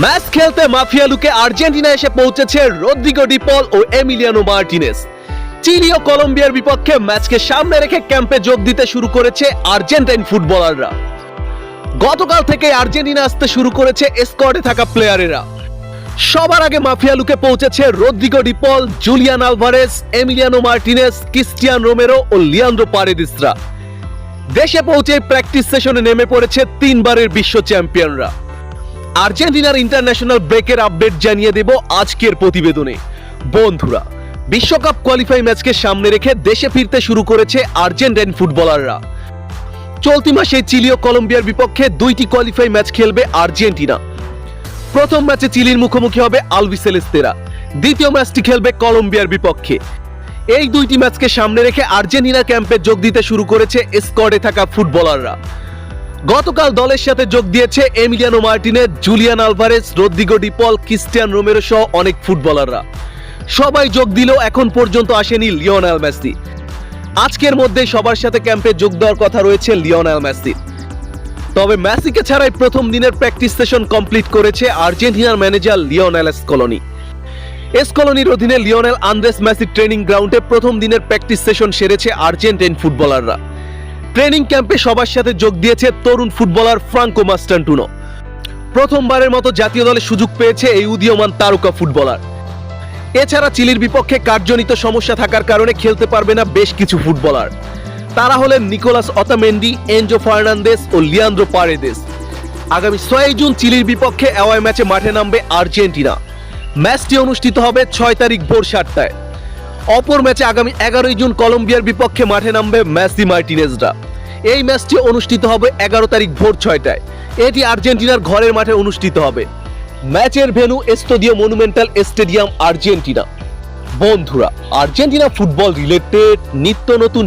Match খেলতে mafia লুকে Argentina এসে পৌঁছেছে রদ্রিগো ডি পল ও এমিলিয়ানো মার্টিনেজ। চিলি ও কলম্বিয়ার বিপক্ষে ম্যাচকে সামনে রেখে ক্যাম্পে যোগ দিতে শুরু করেছে আর্জেন্টাইন ফুটবলাররা। গতকাল থেকে আর্জেন্টিনা আসতে শুরু করেছে স্কোয়াডে থাকা প্লেয়ারেরা। সবার আগে মাফিয়া লুকে পৌঁছেছে Rodrigo De Paul, Julian Alvarez, Emiliano Martinez, Cristian Romero ও লিয়ান্দ্রো পারেদেসরা। দেশে পৌঁছে প্র্যাকটিস সেশনে নেমে পড়েছে তিনবারের বিশ্ব চ্যাম্পিয়নরা। আর্জেন্টিনার ইন্টারন্যাশনাল ব্রেকের আপডেট জানিয়ে দেব আজকের প্রতিবেদনে। বন্ধুরা, বিশ্বকাপ কোয়ালিফাই ম্যাচকে সামনে রেখে দেশে ফিরতে শুরু করেছে আর্জেন্টাইন ফুটবলাররা। চলতি মাসে চিলি ও কলম্বিয়ার বিপক্ষে দুইটি কোয়ালিফাই ম্যাচ খেলবে আর্জেন্টিনা। প্রথম ম্যাচে চিলির মুখোমুখি হবে আলবিসেলেস্তেরা, দ্বিতীয় ম্যাচটি খেলবে কলম্বিয়ার বিপক্ষে। এই দুইটি ম্যাচকে সামনে রেখে আর্জেন্টিনা ক্যাম্পে যোগ দিতে শুরু করেছে স্কোয়াডে থাকা ফুটবলাররা। গতকাল দলের সাথে যোগ দিয়েছে Emiliano Martinez, Julian Alvarez, Rodrigo De Paul, Cristian Romero সহ অনেক ফুটবলাররা। সবাই যোগ দিলেও এখন পর্যন্ত আসেনি লিওনেল মেসি। আজকের মধ্যে সবার সাথে ক্যাম্পে যোগ দেওয়ার কথা রয়েছে লিওনেল মেসি। তবে মেসিকে ছাড়াই প্রথম দিনের প্র্যাকটিস সেশন কমপ্লিট করেছে আর্জেন্টিনার ম্যানেজার লিওনেল স্কলোনি। স্কলোনির অধীনে লিওনেল আন্দ্রেস মেসি ট্রেনিং গ্রাউন্ডে প্রথম দিনের প্র্যাকটিস সেশন সেরেছে আর্জেন্টাইন ফুটবলাররা। ট্রেনিং ক্যাম্পে সবার সাথে যোগ দিয়েছে তরুণ ফুটবলার ফ্রাঙ্কো মাস্টান্টুনো। প্রথমবারের মতো জাতীয় দলে সুযোগ পেয়েছে এই উদীয়মান তারকা ফুটবলার। এছাড়া চিলির বিপক্ষে কার্যজনিত সমস্যা থাকার কারণে খেলতে পারবে না বেশ কিছু ফুটবলার। তারা হলেন নিকোলাস অতামেন্ডি, এনজো ফার্নান্দেজ ও লিয়ান্দ্রো পারেদেস। আগামী 6 জুন চিলির বিপক্ষে অ্যাওয়ে ম্যাচে মাঠে নামবে আর্জেন্টিনা। ম্যাচটি অনুষ্ঠিত হবে 6 তারিখ ভোর 7টায়। অপর ম্যাচে আগামী 11 জুন কলম্বিয়ার বিপক্ষে মাঠে নামবে মেসি মার্টিনেজরা। এই ম্যাচটি অনুষ্ঠিত হবে 11 তারিখ ভোর 6টায়। এটি আর্জেন্টিনার ঘরের মাঠে অনুষ্ঠিত হবে। ম্যাচের venue Estadio monumental stadium, Argentina. বন্ধুরা, আর্জেন্টিনা ফুটবল রিলেটেড নিত্য নতুন